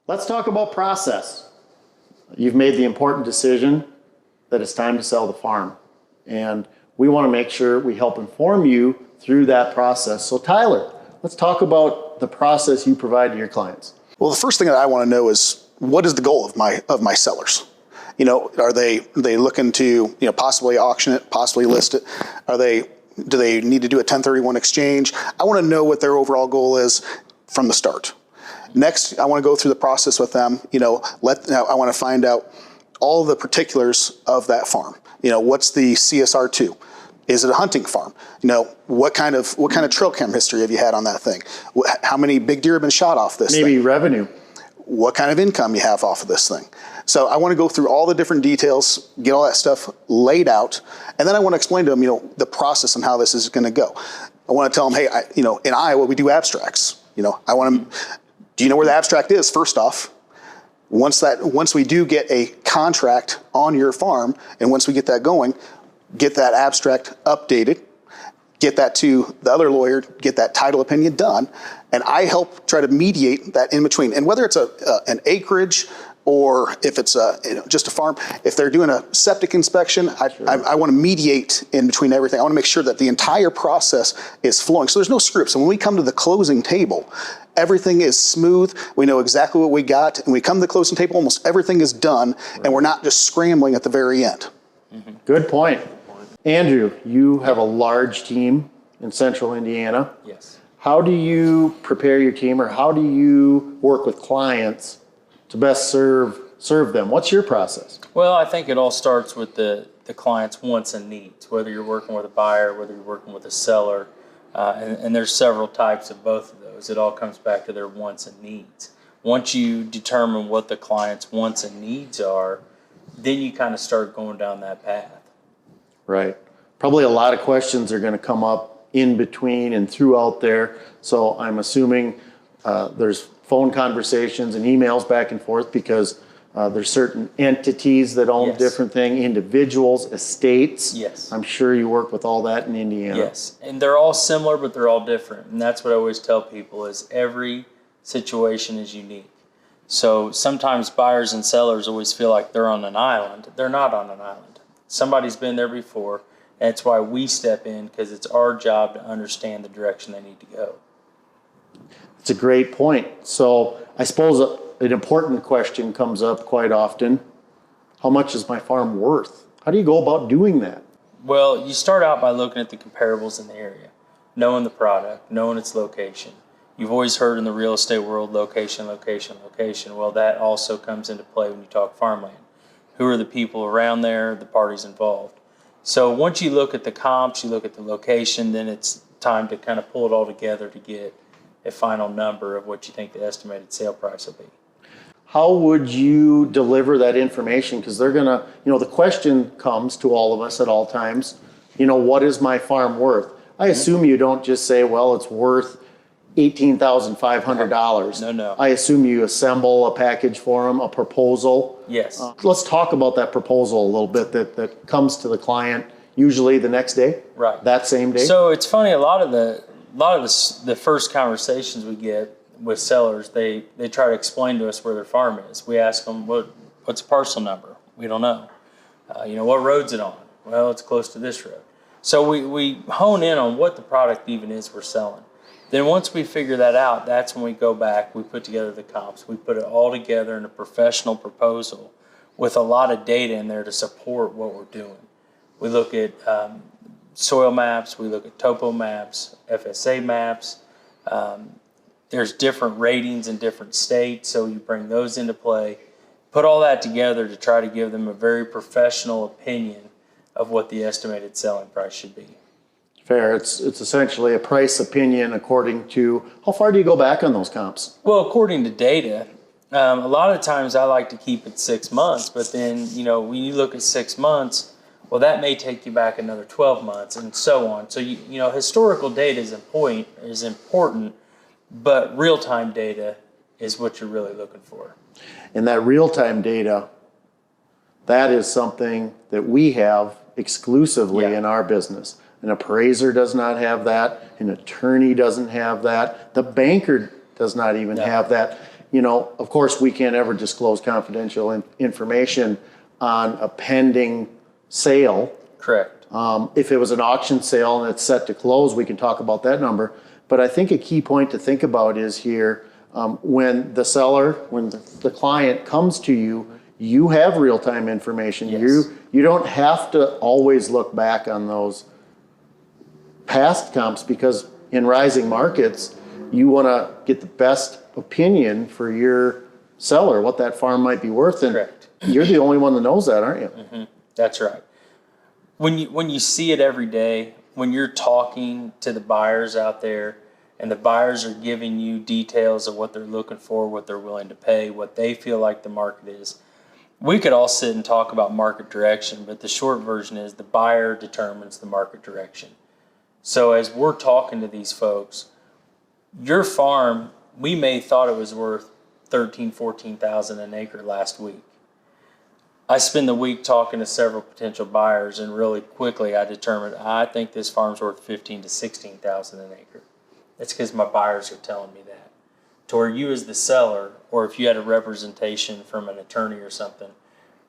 Let's talk about process. You've made the important decision that it's time to sell the farm. And we want to make sure we help inform you through that process. So Tyler, let's talk about the process you provide to your clients. Well, the first thing that I want to know is, what is the goal of my sellers? Are they looking to possibly auction it, possibly list it? Do they need to do a 1031 exchange? I want to know what their overall goal is from the start. Next, I want to go through the process with them. I want to find out all the particulars of that farm. What's the CSR2? Is it a hunting farm? What kind of trail cam history have you had on that thing? How many big deer have been shot off this thing? Maybe revenue. What kind of income you have off of this thing? So I want to go through all the different details, get all that stuff laid out, and then I want to explain to them, the process and how this is going to go. I want to tell them, hey, in Iowa we do abstracts. I want them. Do you know where the abstract is? First off, once we do get a contract on your farm, and once we get that going, get that abstract updated, get that to the other lawyer, get that title opinion done, and I help try to mediate that in between. And whether it's an acreage or if it's just a farm, if they're doing a septic inspection, I want to mediate in between everything. I want to make sure that the entire process is flowing. So there's no screw. So when we come to the closing table, everything is smooth. We know exactly what we got. And we come to the closing table, almost everything is done, and we're not just scrambling at the very end. Mm-hmm. Good point. Andrew, you have a large team in Central Indiana. Yes. How do you prepare your team, or how do you work with clients to best serve them? What's your process? Well, I think it all starts with the client's wants and needs, whether you're working with a buyer, whether you're working with a seller, and there's several types of both of those. It all comes back to their wants and needs. Once you determine what the client's wants and needs are, then you kind of start going down that path. Right. Probably a lot of questions are going to come up in between and throughout there. So I'm assuming there's phone conversations and emails back and forth because there's certain entities that own different things, individuals, estates. Yes. I'm sure you work with all that in Indiana. Yes. And they're all similar, but they're all different. And that's what I always tell people is every situation is unique. So sometimes buyers and sellers always feel like they're on an island. They're not on an island. Somebody's been there before. That's why we step in, because it's our job to understand the direction they need to go. It's a great point. So I suppose an important question comes up quite often. How much is my farm worth? How do you go about doing that? Well, you start out by looking at the comparables in the area, knowing the product, knowing its location. You've always heard in the real estate world, location, location, location. Well, that also comes into play when you talk farmland. Who are the people around there, the parties involved? So once you look at the comps, you look at the location, then it's time to kind of pull it all together to get a final number of what you think the estimated sale price will be. How would you deliver that information? Because they're going to, the question comes to all of us at all times, what is my farm worth? I assume you don't just say, well, it's worth $18,500. No. I assume you assemble a package for them, a proposal. Yes. Let's talk about that proposal a little bit that comes to the client usually the next day. Right. That same day. So it's funny. A lot of the first conversations we get with sellers, they try to explain to us where their farm is. We ask them what's the parcel number. We don't know. What road's it on? Well, it's close to this road. So we hone in on what the product even is we're selling. Then once we figure that out, that's when we go back, we put together the comps. We put it all together in a professional proposal with a lot of data in there to support what we're doing. We look at soil maps, we look at topo maps, FSA maps. There's different ratings in different states, so you bring those into play. Put all that together to try to give them a very professional opinion of what the estimated selling price should be. Fair. It's essentially a price opinion according to, how far do you go back on those comps? Well, according to data, a lot of times I like to keep it 6 months, but then, when you look at 6 months, well, that may take you back another 12 months and so on. So, historical data is important, but real-time data is what you're really looking for. And that real-time data, that is something that we have exclusively in our business. An appraiser does not have that. An attorney doesn't have that. The banker does not even have that. you know, of course, we can't ever disclose confidential information on a pending sale. Correct. If it was an auction sale and it's set to close, we can talk about that number. But I think a key point to think about is here, when the client comes to you, you have real-time information. Yes. You don't have to always look back on those past comps, because in rising markets, you want to get the best opinion for your seller, what that farm might be worth. And Correct. you're the only one that knows that, aren't you? Mm-hmm. That's right. When you see it every day, when you're talking to the buyers out there, and the buyers are giving you details of what they're looking for, what they're willing to pay, what they feel like the market is. We could all sit and talk about market direction, but the short version is the buyer determines the market direction. So as we're talking to these folks, your farm, we may thought it was worth $13,000, $14,000 an acre last week. I spend the week talking to several potential buyers, and really quickly I determined I think this farm's worth $15,000 to $16,000 an acre. It's because my buyers are telling me that. To where you as the seller, or if you had a representation from an attorney or something,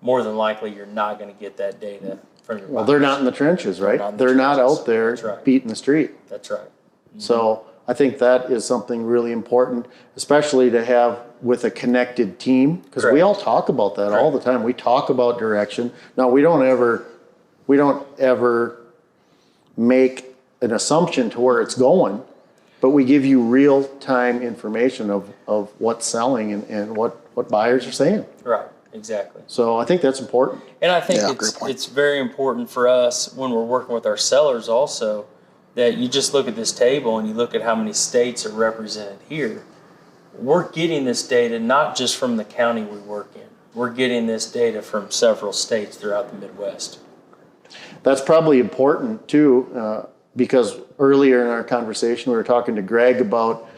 more than likely you're not going to get that data from your buyers. Well, they're not in the trenches, right? They're not out there right. beating the street. That's right. Mm-hmm. So I think that is something really important, especially to have with a connected team, because we all talk about that all the time. We talk about direction. Now, we don't ever make an assumption to where it's going, but we give you real-time information of what's selling and what buyers are saying. Right, exactly. So I think that's important. And I think great point. it's very important for us when we're working with our sellers also, that you just look at this table and you look at how many states are represented here. We're getting this data not just from the county we work in. We're getting this data from several states throughout the Midwest. That's probably important too, because earlier in our conversation we were talking to Greg about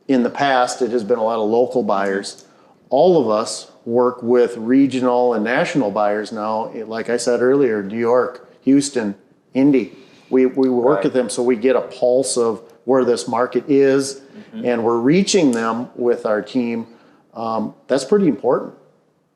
in the past it has been a lot of local buyers. All of us work with regional and national buyers now. Like I said earlier, New York, Houston, Indy. We work with them, so we get a pulse of where this market is, and we're reaching them with our team. That's pretty important.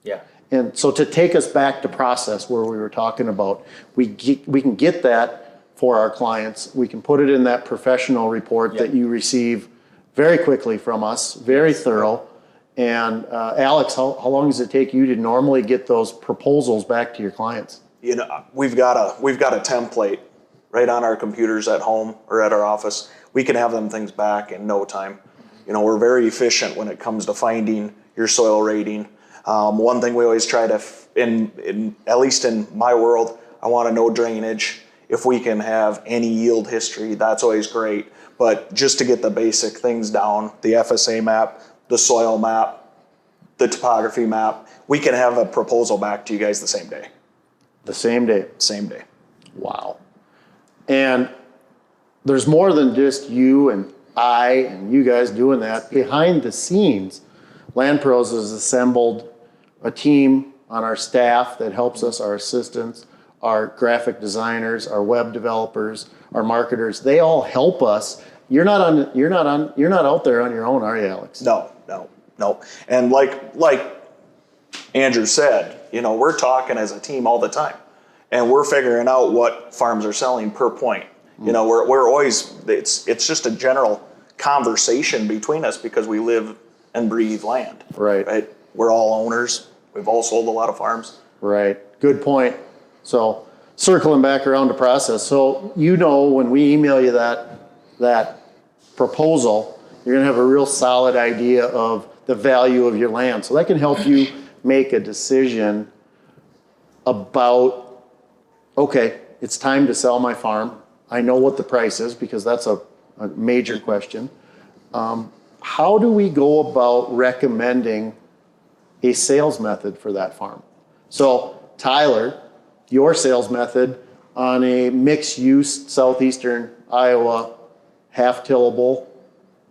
Yeah. And so to take us back to process where we were talking about, we can get that for our clients. We can put it in that professional report that you receive very quickly from us, very thorough. And Alex, how long does it take you to normally get those proposals back to your clients? You know, we've got a template right on our computers at home or at our office. We can have them things back in no time. You know, we're very efficient when it comes to finding your soil rating. One thing we always try to, at least in my world, I want to know drainage. If we can have any yield history, that's always great. But just to get the basic things down, the FSA map, the soil map, the topography map, we can have a proposal back to you guys the same day. The same day. Same day. Wow. And there's more than just you and I and you guys doing that. Behind the scenes, Land Pros has assembled a team on our staff that helps us, our assistants, our graphic designers, our web developers, our marketers. They all help us. You're not out there on your own, are you, Alex? No. And like Andrew said, you know, we're talking as a team all the time, and we're figuring out what farms are selling per point. You know, we're always, it's just a general conversation between us because we live and breathe land. Right. We're all owners. We've all sold a lot of farms. Right. Good point. So circling back around to process. So, you know, when we email you that proposal, you're going to have a real solid idea of the value of your land. So that can help you make a decision about, okay, it's time to sell my farm. I know what the price is because that's a major question. How do we go about recommending a sales method for that farm? So Tyler, your sales method on a mixed-use southeastern Iowa, half tillable,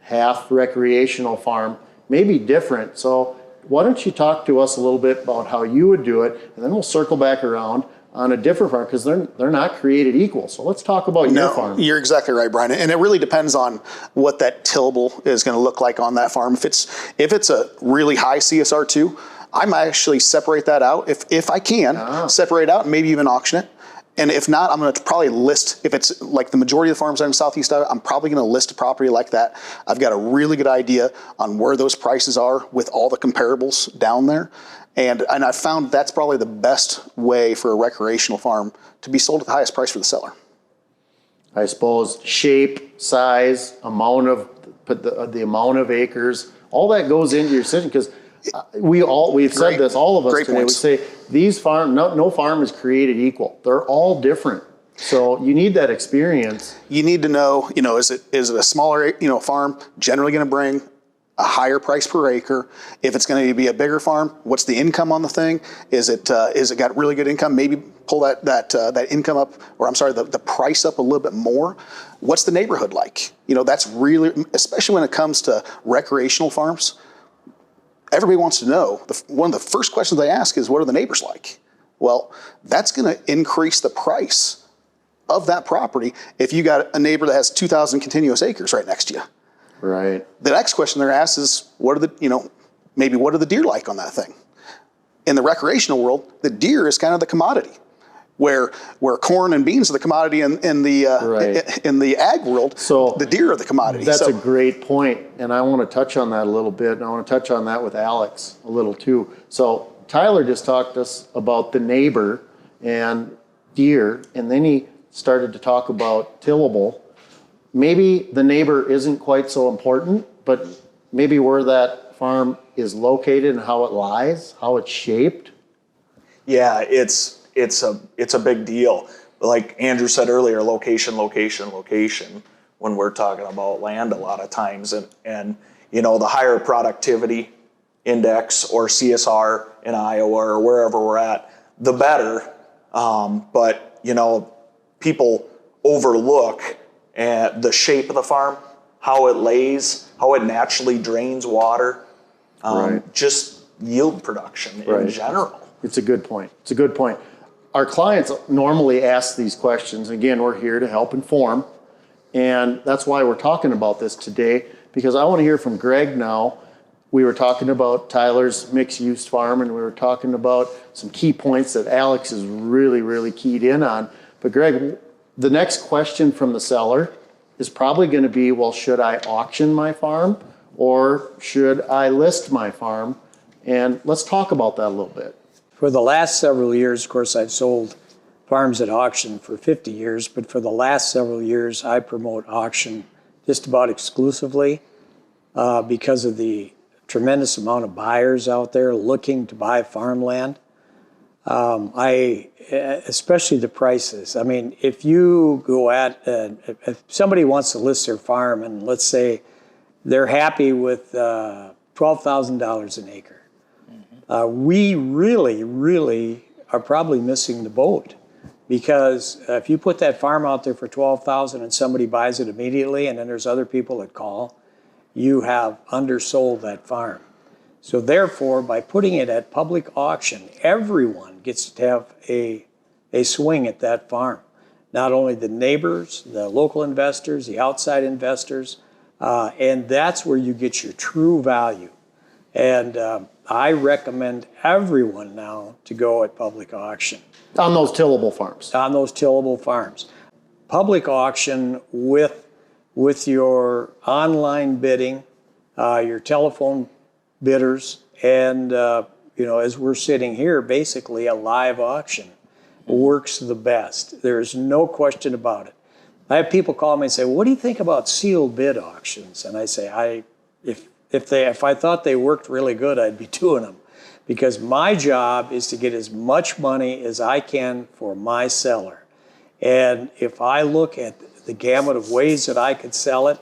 half recreational farm may be different. So why don't you talk to us a little bit about how you would do it, and then we'll circle back around on a different farm because they're not created equal. So let's talk about your farm. You're exactly right, Brian. And it really depends on what that tillable is going to look like on that farm. If it's a really high CSR2, I might actually separate that out if I can, separate out and maybe even auction it. And if not, I'm going to probably list, if it's like the majority of the farms in Southeast Iowa, I'm probably going to list a property like that. I've got a really good idea on where those prices are with all the comparables down there. And I found that's probably the best way for a recreational farm to be sold at the highest price for the seller. I suppose shape, size, amount of the amount of acres, all that goes into your decision because we've said this, all of us Great today. points. We say no farm is created equal. They're all different. So you need that experience. You need to know, is it a smaller, farm generally going to bring a higher price per acre? If it's going to be a bigger farm, what's the income on the thing? Is it got really good income? Maybe pull that income up, or I'm sorry, the price up a little bit more. What's the neighborhood like? That's really, especially when it comes to recreational farms. Everybody wants to know. One of the first questions they ask is, what are the neighbors like? Well, that's going to increase the price of that property if you got a neighbor that has 2,000 continuous acres right next to you. Right. The next question they're asked is, what are the deer like on that thing? In the recreational world, the deer is kind of the commodity, where corn and beans are the commodity in the ag world. So the deer are the commodity. That's a great point, and I want to touch on that a little bit, and I want to touch on that with Alex a little too. So Tyler just talked to us about the neighbor and deer, and then he started to talk about tillable. Maybe the neighbor isn't quite so important, but maybe where that farm is located and how it lies, how it's shaped. Yeah, it's a big deal. Like Andrew said earlier, location, when we're talking about land a lot of times. And the higher productivity index or CSR in Iowa or wherever we're at, the better. But people overlook the shape of the farm, how it lays, how it naturally drains water, just yield production in general. It's a good point. Our clients normally ask these questions. Again, we're here to help inform, and that's why we're talking about this today, because I want to hear from Greg now. We were talking about Tyler's mixed-use farm, and we were talking about some key points that Alex is really, really keyed in on. But Greg, the next question from the seller is probably going to be, well, should I auction my farm or should I list my farm? And let's talk about that a little bit. For the last several years, of course, I've sold farms at auction for 50 years, but for the last several years, I promote auction just about exclusively because of the tremendous amount of buyers out there looking to buy farmland. Especially the prices. I mean, if you go if somebody wants to list their farm and let's say they're happy with $12,000 an acre, we really are probably missing the boat, because if you put that farm out there for $12,000 and somebody buys it immediately and then there's other people that call, you have undersold that farm. So therefore, by putting it at public auction, everyone gets to have a swing at that farm. Not only the neighbors, the local investors, the outside investors, and that's where you get your true value. And I recommend everyone now to go at public auction. On those tillable farms. On those tillable farms. Public auction with your online bidding, your telephone bidders, and as we're sitting here, basically a live auction works the best. There's no question about it. I have people call me and say, "What do you think about sealed bid auctions?" And I say, if I thought they worked really good, I'd be doing them, because my job is to get as much money as I can for my seller. And if I look at the gamut of ways that I could sell it,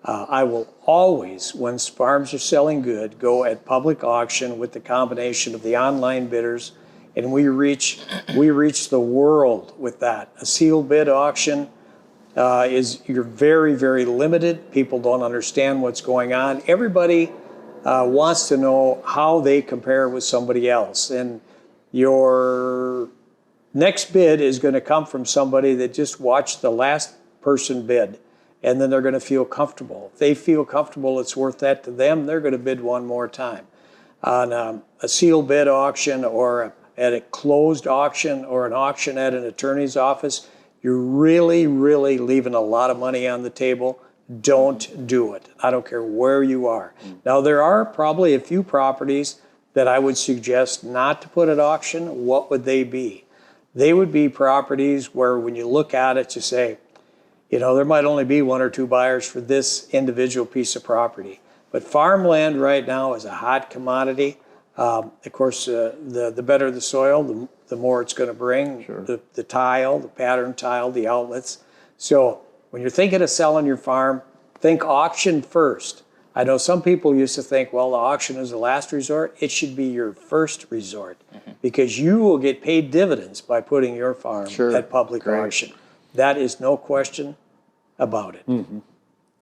I will always, when farms are selling good, go at public auction with the combination of the online bidders, and we reach the world with that. A sealed bid auction you're very, very limited. People don't understand what's going on. Everybody wants to know how they compare with somebody else, and your Next bid is going to come from somebody that just watched the last person bid, and then they're going to feel comfortable. If they feel comfortable it's worth that to them, they're going to bid one more time. On a sealed bid auction or at a closed auction or an auction at an attorney's office, you're really, really leaving a lot of money on the table. Don't do it. I don't care where you are. Now, there are probably a few properties that I would suggest not to put at auction. What would they be? They would be properties where when you look at it, you say, you know, there might only be one or two buyers for this individual piece of property. But farmland right now is a hot commodity. Of course, the better the soil, the more it's going to bring. Sure. The tile, the pattern tile, the outlets. So when you're thinking of selling your farm, think auction first. I know some people used to think, well, the auction is the last resort. It should be your first resort because you will get paid dividends by putting your farm at public auction. That is no question about it.